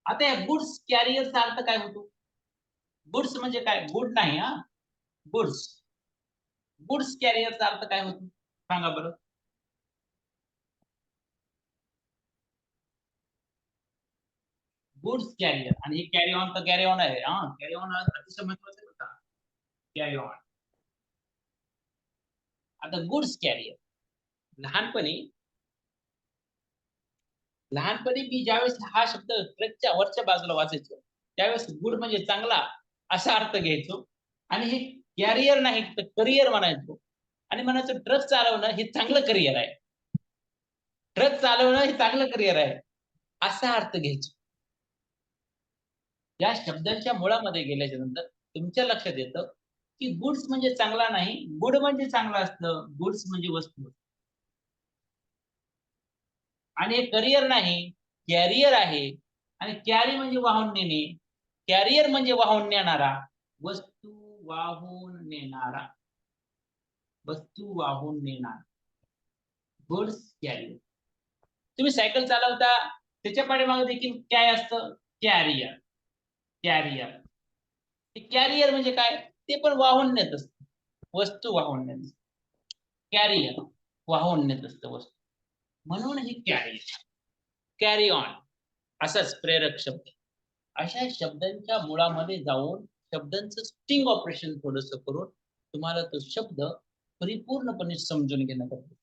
आता या गुड्स कॅरियरचा अर्थ काय होतो? गुड्स म्हणजे काय? गुड नाही, हा, गुड्स कॅरियरचा अर्थ काय होतो सांगा बरं? Goods carrier. आणि हे कॅरी ऑन तर कॅरी ऑन आहे, हा, कॅरी ऑन अतिशय महत्वाचं आहे बघा, कॅरी ऑन. आता गुड्स कॅरियर, लहानपणी मी ज्यावेळेस हा शब्द ट्रकच्या वरच्या बाजूला वाचायचो, त्यावेळेस गुड म्हणजे चांगला असा अर्थ घ्यायचो, आणि हे कॅरियर नाही तर करिअर म्हणायचो, आणि म्हणायचो ट्रक चालवणं हे चांगलं करिअर आहे, असा अर्थ घ्यायचो. या शब्दांच्या मुळामध्ये गेल्याच्या नंतर तुमच्या लक्षात येतं की गुड्स म्हणजे चांगला नाही, गुड म्हणजे चांगलं असतं, गुड्स म्हणजे वस्तू, आणि हे करिअर नाही, कॅरियर आहे. आणि कॅरी म्हणजे वाहून नेणे, कॅरियर म्हणजे वाहून नेणारा, वस्तू वाहून नेणारा, गुड्स कॅरियर. तुम्ही सायकल चालवता, त्याच्या पाठीमागे देखील काय असतं? कॅरियर. कॅरियर म्हणजे काय? ते पण वाहून नेत असतं, वस्तू वाहून नेत असतं. कॅरियर वाहून नेत असतं वस्तू, म्हणून ही कॅरी ऑन असाच प्रेरक शब्द. अशा शब्दांच्या मुळामध्ये जाऊन शब्दांचं स्टिंग ऑपरेशन थोडस करून तुम्हाला तो शब्द परिपूर्णपणे समजून घेणं गरजेचं.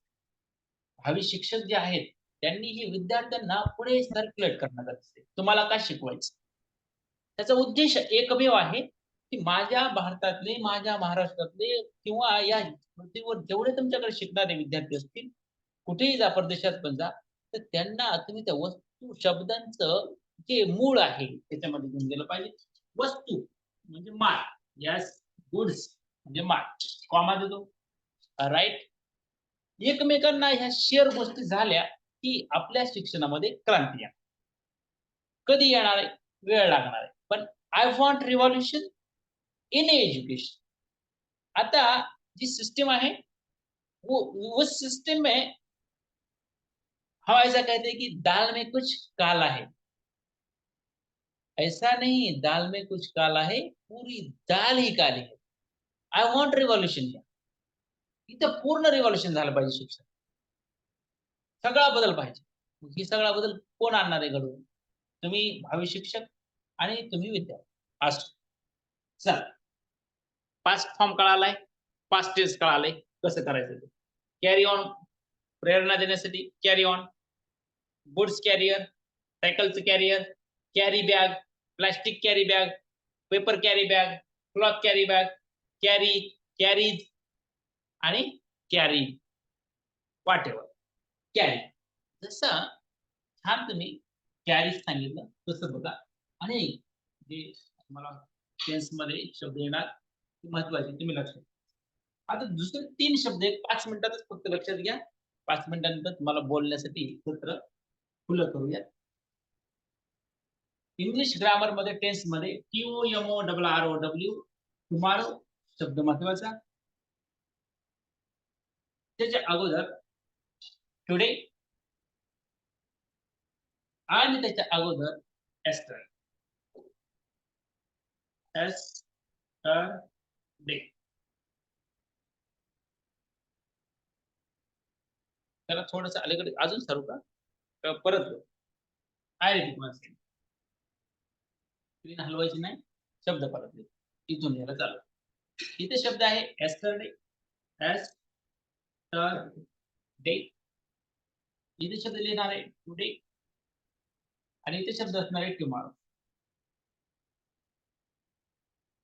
भावी शिक्षक जे आहेत त्यांनी हे विद्यार्थ्यांना पुढे सर्क्युलेट करण्यात असते. तुम्हाला काय शिकवायचं, त्याचा उद्देश एकमेव आहे की माझ्या भारतातले, माझ्या महाराष्ट्रातले किंवा या पृथ्वीवर जेवढे तुमच्याकडे शिकणारे विद्यार्थी असतील, कुठेही जा, परदेशात पण जा, तर त्यांना तुम्ही त्या वस्तू शब्दांचं जे मूळ आहे त्याच्यामध्ये घेऊन गेलं पाहिजे. वस्तू म्हणजे माल, यस, गुड्स म्हणजे माल, कॉमा देतो, राईट. एकमेकांना ह्या शेअर गोष्टी झाल्या की आपल्या शिक्षणामध्ये क्रांती येणार. कधी येणार आहे? वेळ लागणार आहे, पण I want revolution in education. आता जी सिस्टम आहे वो सिस्टम में हम ऐसा कहते हैं कि दाल में कुछ काला है, ऐसा नहीं, दाल में कुछ काला है, पूरी दाल ही काली है. I want revolution. इथं पूर्ण रिव्हॉल्युशन झालं पाहिजे शिक्षण, सगळा बदल पाहिजे. ही सगळा बदल कोण आणणार आहे घडवून? तुम्ही भावी शिक्षक आणि तुम्ही विद्यार्थी असो. चला, पास्ट फॉर्म कळालाय, पास्ट टेन्स कळालंय, कसं करायचं ते. कॅरी ऑन प्रेरणा देण्यासाठी कॅरी ऑन, गुड्स कॅरियर, सायकलचं carrier, carry bag, plastic carry bag, paper carry bag, cloth carry bag, carry, carries आणि कॅरी, वाटेवर. कॅरी. जसं छान तुम्ही कॅरी सांगितलं तसं बघा. आणि जे मला टेन्स मध्ये शब्द येणार ते महत्वाचे तुम्ही लक्षात. आता दुसरे 3 शब्द आहेत 5 मिनिटातच फक्त लक्षात घ्या. 5 मिनिटानंतर तुम्हाला बोलण्यासाठी सत्र खुलं करूया. इंग्लिश ग्रामर मध्ये टेन्स मध्ये TOMORROW टुमॉरो शब्द महत्वाचा. त्याच्या अगोदर टुडे आणि त्याच्या अगोदर एस्टर. एस्टरडे. त्याला थोडंसं अलीकडे अजून सरू का? परत काय रे तुम्हाला स्क्रीन हलवायची नाही. शब्द परत इथून लिहायला चालू. इथे शब्द आहे एस्टरडे. एस्टरडे. इथे शब्द लिहिणार आहे टुडे आणि इथे शब्द असणार आहे टुमॉरो.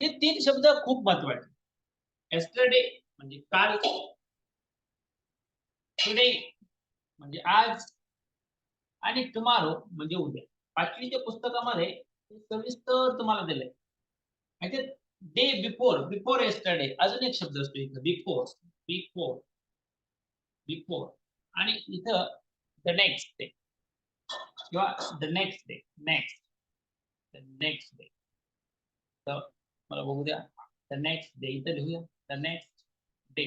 हे 3 शब्द खूप महत्वाचे. एस्टरडे म्हणजे काल, टुडे म्हणजे आज आणि टुमॉरो म्हणजे उद्या. पाचवीच्या पुस्तकामध्ये सविस्तर तुम्हाला दिलंय. म्हणजे डे बिफोर, बिफोर एस्टरडे अजून एक शब्द असतो इथं बिफोर, बिफोर, बिफोर आणि इथं द नेक्स्ट डे किंवा the next day, next, the next day. तर मला बघू द्या. द नेक्स्ट डे इथं लिहूया. The next day,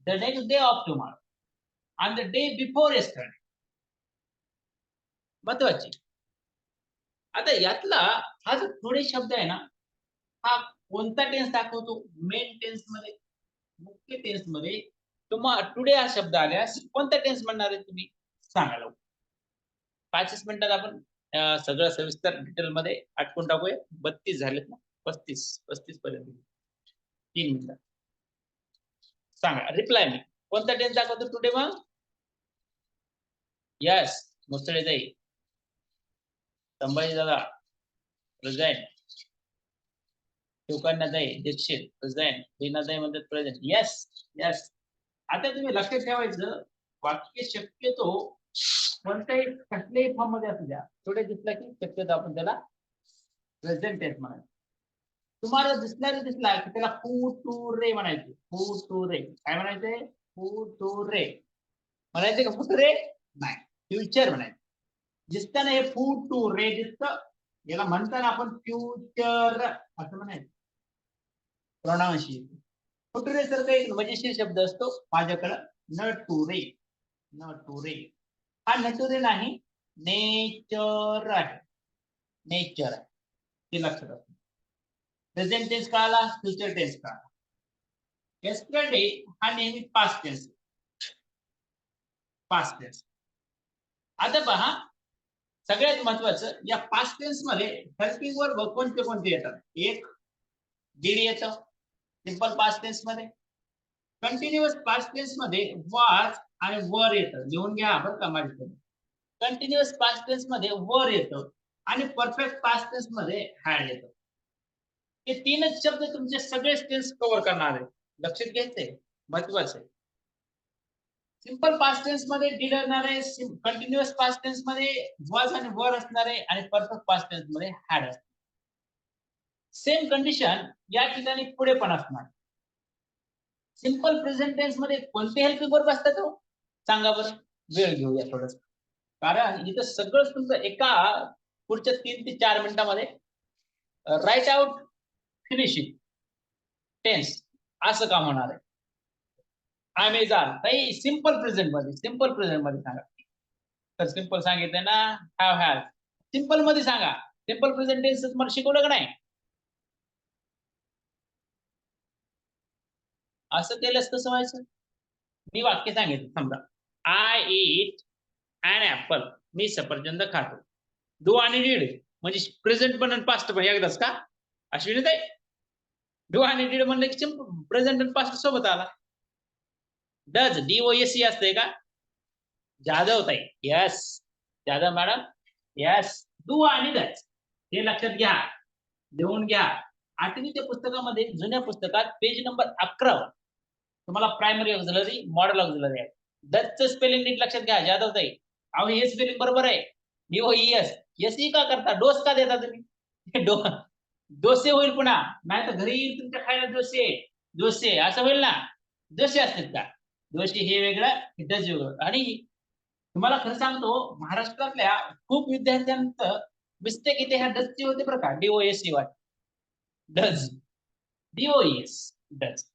the next day of tomorrow and the day before yesterday. महत्वाची. आता यातला हा जो टुडे शब्द आहे ना, हा कोणता टेन्स दाखवतो? मेन टेन्स मध्ये, मुख्य टेन्स मध्ये. टुडे हा शब्द आल्यास कोणता टेन्स म्हणणार आहे तुम्ही सांगा लवकर. 5 मिनिटात आपण सगळं सविस्तर डिटेल मध्ये आटपून टाकूया. 32 झालेत ना, 35 पर्यंत 3 मिनिटात सांगा. रिप्लाय मी कोणता टेन्स दाखवतो टुडे मग? यस, मुसळे जाई, संभाजी दादा प्रेझेंट, शिवकन्या जाई दीक्षित प्रेझेंट, रीना जाई म्हणतात प्रेझेंट. Yes yes. आता तुम्ही लक्षात ठेवायचं वाक्य शक्यतो कोणत्याही कसल्याही फॉर्म मध्ये असू द्या, थोडे दिसला की शक्यतो आपण त्याला प्रेझेंट टेन्स म्हणायचं. तुम्हाला दिसला की त्याला फू टू रे म्हणायचे. फू टू रे काय म्हणायचंय? फू टू रे म्हणायचे का? फू रे नाही, फ्युचर म्हणायचं. दिसताना हे फू टू रे दिसतं, याला म्हणताना आपण फ्युचर असं म्हणायचं. प्रोनाउन्स फुटुरे सारखा एक मजेशीर शब्द असतो माझ्याकडं. न टू रे, न टू रे. हा नटुरे नाही, नेचर आहे. नेचर आहे ते लक्षात असतं. प्रेझेंट टेन्स कळाला, फ्युचर टेन्स कळाला. येस्टरडे हा नेहमी पास्ट टेन्स, पास्ट टेन्स. आता पहा सगळ्यात महत्वाचं या पास्ट टेन्स मध्ये हेल्पिंग वर्ब कोणते कोणते येतात? एक डीड येतं सिंपल पास्ट टेन्स मध्ये. कंटिन्युअस पास्ट टेन्स मध्ये वॉज आणि वर येतं. लिहून घ्या बरं का माझ्याकडे. कंटिन्युअस पास्ट टेन्स मध्ये वर येतं आणि परफेक्ट पास्ट टेन्स मध्ये हॅड येतं. हे 3च शब्द तुमचे सगळे टेन्स कव्हर करणार आहेत. लक्षात घ्यायचंय, महत्वाचं आहे. सिंपल पास्ट टेन्स मध्ये डीड असणार आहे, कंटिन्युअस पास्ट टेन्स मध्ये वॉज आणि वर असणार आहे आणि परफेक्ट पास्ट टेन्स मध्ये हॅड असणार. सेम कंडिशन या ठिकाणी पुढे पण असणार. सिंपल प्रेझेंट टेन्स मध्ये कोणते हेल्पिंग वर्ब असतात हो? सांगा बरं. वेळ घेऊया थोडस, कारण इथं सगळं तुमचं एका पुढच्या 3 ते 4 मिनिटांमध्ये राईट आउट फिनिशिंग टेन्स असं काम होणार आहे. अमेझॉन काही सिंपल प्रेझेंट मध्ये, सिंपल प्रेझेंट मध्ये सांगा. तर सिंपल सांगितलं ना, हॅव हॅव. सिंपल मध्ये सांगा. सिंपल प्रेझेंट टेन्स तुम्हाला शिकवलं का नाही? असं केलंस कसं व्हायचं? मी वाक्य सांगितलं, समजा आय ईट ॲन ऍपल, मी सफरचंद खातो. डू आणि डीड म्हणजे प्रेझेंट पण आणि पास्ट पण एकदाच का अश्विनी ताई? डू आणि डीड म्हणलं की प्रेझेंट आणि पास्ट सोबत आला. डज DOSE असतंय का? जाधव ताई yes, Jadhav madam yes. Do आणि डज हे लक्षात घ्या, लिहून घ्या. 8वीच्या पुस्तकामध्ये जुन्या पुस्तकात पेज नंबर 11 तुम्हाला प्रायमरी ऑक्झिलरी, मॉडेल ऑक्झिलरी आहे. डचचं स्पेलिंग नीट लक्षात घ्या जाधव ताई. अहो हे स्पेलिंग बरोबर आहे. DOES. एसई का करता? डोस का देता तुम्ही? डोसे होईल पुन्हा. नाही तर घरी येईल तुमच्या खायला डोसे असं होईल ना. डोसे असतात का? डोसे हे वेगळं, हे डच वेगळं. आणि तुम्हाला खरं सांगतो महाराष्ट्रातल्या खूप विद्यार्थ्यांचं मिस्टेक इथे ह्या डचची होते बरं का. DOSE वाट डच. DOES Dutch.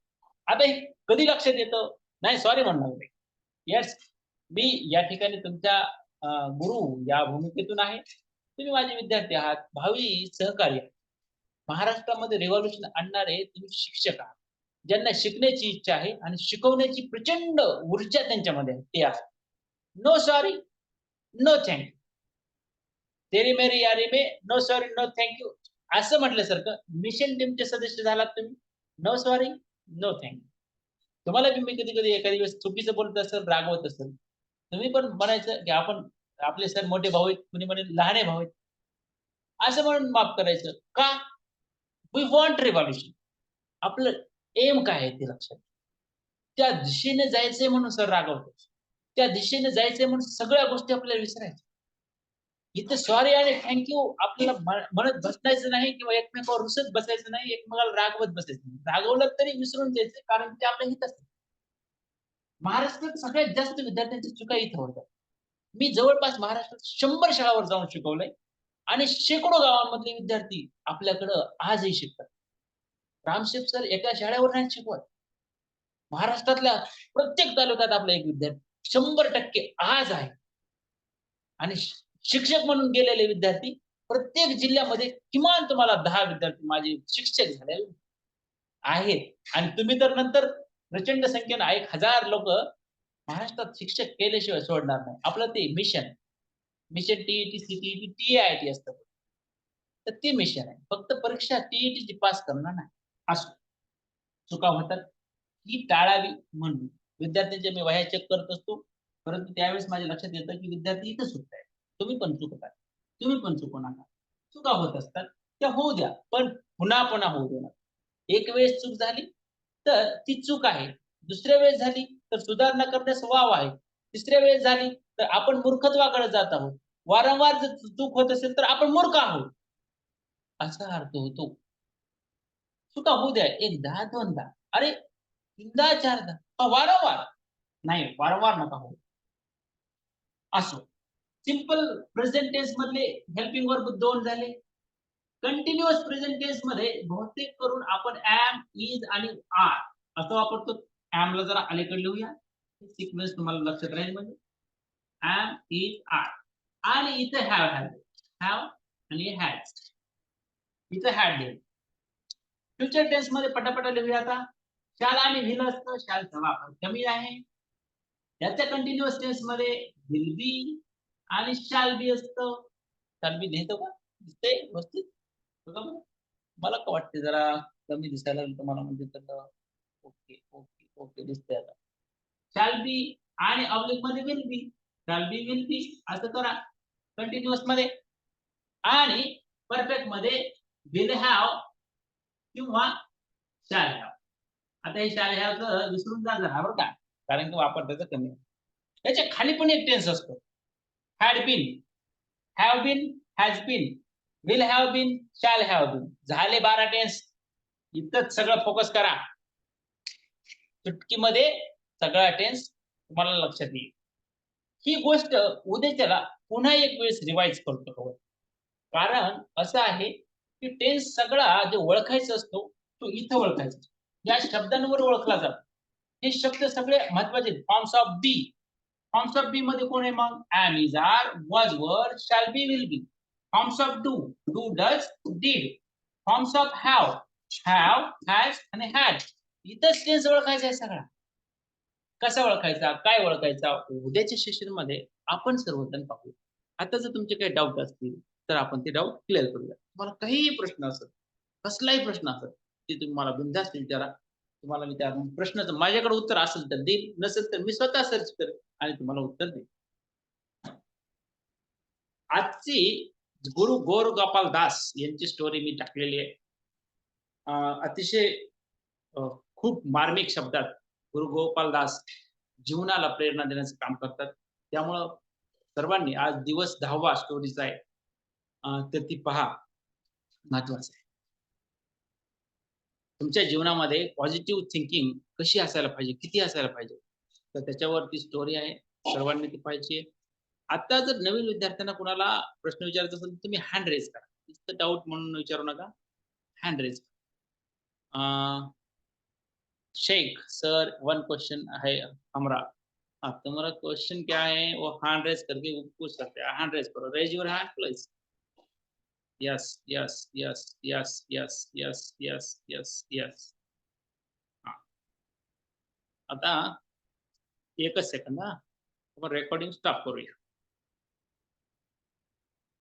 आता हे कधी लक्षात येतं? नाही सॉरी म्हणणार मी. येस, मी या ठिकाणी तुमच्या गुरु या भूमिकेतून आहे. तुम्ही माझे विद्यार्थी आहात, भावी सहकारी आहात. महाराष्ट्रामध्ये रिव्हॉल्युशन आणणारे तुम्ही शिक्षक आहात. ज्यांना शिकण्याची इच्छा आहे आणि शिकवण्याची प्रचंड ऊर्जा त्यांच्यामध्ये आहे, ते आहात. No sorry, no thank you. तेरी मेरी यारी में नो सॉरी, नो थँक्यू असं म्हटल्यासारखं मिशन टीमचे सदस्य झालात तुम्ही. No sorry, no thank you. तुम्हाला बी मी कधी कधी एखादी वेळेस चुकीचं बोलत असेल, रागवत असेल, तुम्ही पण म्हणायचं की आपण आपले सर मोठे भाऊ आहेत, कुणी म्हणे लहाने भाऊ आहेत, असं म्हणून माफ करायचं. का? We want revolution. आपलं एम काय आहे ते लक्षात. त्या दिशेने जायचंय म्हणून सर रागवतो. त्या दिशेने जायचंय म्हणून सगळ्या गोष्टी आपल्याला विसरायच्या. इथे सॉरी आणि थँक्यू आपल्याला म्हणत बसायचं नाही किंवा एकमेकावर रुसत बसायचं नाही, एकमेकाला रागवत बसायचं नाही. रागवलं तरी विसरून द्यायचं, कारण ते आपल्या हित असतं. महाराष्ट्रात सगळ्यात जास्त विद्यार्थ्यांच्या चुका इथं होतात. मी जवळपास महाराष्ट्रात 100 शाळावर जाऊन शिकवलंय आणि शेकडो गावांमधले विद्यार्थी आपल्याकडं आजही शिकतात. रामशेठ सर एका शाळेवर नाही शिकवत. महाराष्ट्रातल्या प्रत्येक तालुक्यात आपला एक विद्यार्थी 100% आज आहे. आणि शिक्षक म्हणून गेलेले विद्यार्थी प्रत्येक जिल्ह्यामध्ये किमान तुम्हाला 10 विद्यार्थी माझे शिक्षक झालेले आहेत. आणि तुम्ही तर नंतर प्रचंड संख्येनं 1000 लोक महाराष्ट्रात शिक्षक केल्याशिवाय सोडणार नाही. आपलं ते मिशन टीईटी, सीटीईटी, TIT असतं. तर ते मिशन आहे. फक्त परीक्षा TETची पास करणं नाही. असो, चुका होतात, ही टाळावी म्हणून विद्यार्थ्यांच्या मी वह्या चेक करत असतो. परंतु त्यावेळेस माझ्या लक्षात येतं की विद्यार्थी इथं चुकतायत. तुम्ही पण चुकताय. तुम्ही पण चुकू नका. चुका होत असतात, त्या होऊ द्या, पण पुन्हा पुन्हा होऊ देणार. एक वेळेस चूक झाली तर ती चूक आहे. दुसऱ्या वेळेस झाली तर सुधारणा करण्यास वाव आहे. तिसऱ्या वेळेस झाली तर आपण मूर्खत्वाकडे जात आहोत. वारंवार जर चूक होत असेल तर आपण मूर्ख आहोत, असा अर्थ होतो. चुका होऊ द्या, एकदा दोनदा, अरे तीनदा चारदा, वारंवार नाही, वारंवार नका हो. असो, सिंपल प्रेझेंट टेन्स मधले हेल्पिंग वर्ब 2 झाले. कंटिन्युअस प्रेझेंट टेन्स मध्ये बहुतेक करून आपण एम, इज आणि आर असं वापरतो. एम ला जरा अलीकडे लिहूया, सिक्वेन्स तुम्हाला लक्षात राहील. म्हणजे एम, इज, आर आणि इथे हॅव आणि हॅज, इथे हॅड दिले. फ्युचर टेन्स मध्ये पटापटा लिहूया आता. शाल आणि विल असतं, शालचा वापर कमी आहे. याच्या कंटिन्युअस टेन्स मध्ये विल बी आणि शाल बी असतं. शाल बी लिहितो का? दिसतंय व्यवस्थित? बघा बरं. मला का वाटते जरा कमी दिसायला लागलं तुम्हाला, म्हणजे तर ओके ओके ओके दिसतंय आता. शाल बी आणि ऑब्लिक मध्ये will be, shall be will बी असं करा कंटिन्युअस मध्ये. आणि परफेक्ट मध्ये विल हॅव किंवा शाल हॅव. आता हे शाल हॅव विसरून जाणार बरं का, कारण की वापर त्याचा कमी आहे. त्याच्या खाली पण एक टेन्स असतो, had been, have been, has been, will have been, shall have been. झाले 12 टेन्स. इतकंच सगळं फोकस करा. चुटकीमध्ये सगळा टेन्स तुम्हाला लक्षात येईल. ही गोष्ट उद्याच्याला पुन्हा एक वेळेस रिवाइज करतो, कारण असं आहे की टेन्स सगळा जे ओळखायचा असतो तो इथं ओळखायचा. या शब्दांवर ओळखला जातो. हे शब्द सगळे महत्वाचे. Forms of be, forms of be मध्ये कोण आहे मग? Am, is, are, was, were, shall be, will be. Forms of do, do, does, did. Forms of have, have, has आणि हॅड. इथंच टेन्स ओळखायचा आहे सगळा. कसा ओळखायचा, काय ओळखायचा, उद्याच्या सेशन मध्ये आपण सर्वजण पाहू. आता जर तुमचे काही डाऊट असतील तर आपण ते डाऊट क्लिअर करूया. तुम्हाला काहीही प्रश्न असेल, कसलाही प्रश्न असेल, ते तुम्ही मला बिनधास्त विचारा. तुम्हाला मी त्या प्रश्नाचं माझ्याकडे उत्तर असेल तर देईल, नसेल तर मी स्वतः सर्च करेन आणि तुम्हाला उत्तर देईन. आजची गुरु गौर गोपाल दास यांची स्टोरी मी टाकलेली आहे. अतिशय खूप मार्मिक शब्दात गुरु गोपाल दास जीवनाला प्रेरणा देण्याचं काम करतात. त्यामुळं सर्वांनी आज दिवस 10वा स्टोरीचा आहे. तर ती पहा, महत्वाचं आहे. तुमच्या जीवनामध्ये पॉझिटिव्ह थिंकिंग कशी असायला पाहिजे, किती असायला पाहिजे, तर त्याच्यावर ती स्टोरी आहे. सर्वांनी ती पाहायची आहे. आता जर नवीन विद्यार्थ्यांना कुणाला प्रश्न विचारायचा असेल, तर तुम्ही हँड रेज करा. नुसतं डाऊट म्हणून विचारू नका. Hand raise. Shaikh sir, one question है हमारा। तुम्हारा क्वेश्चन क्या है वो हैंड रेज करके वो पूछ सकते हैं। हैंड रेज करो, raise your hand please. Yes yes yes yes yes yes yes yes yes. आता एकच सेकंद, आपण रेकॉर्डिंग स्टॉप करूया.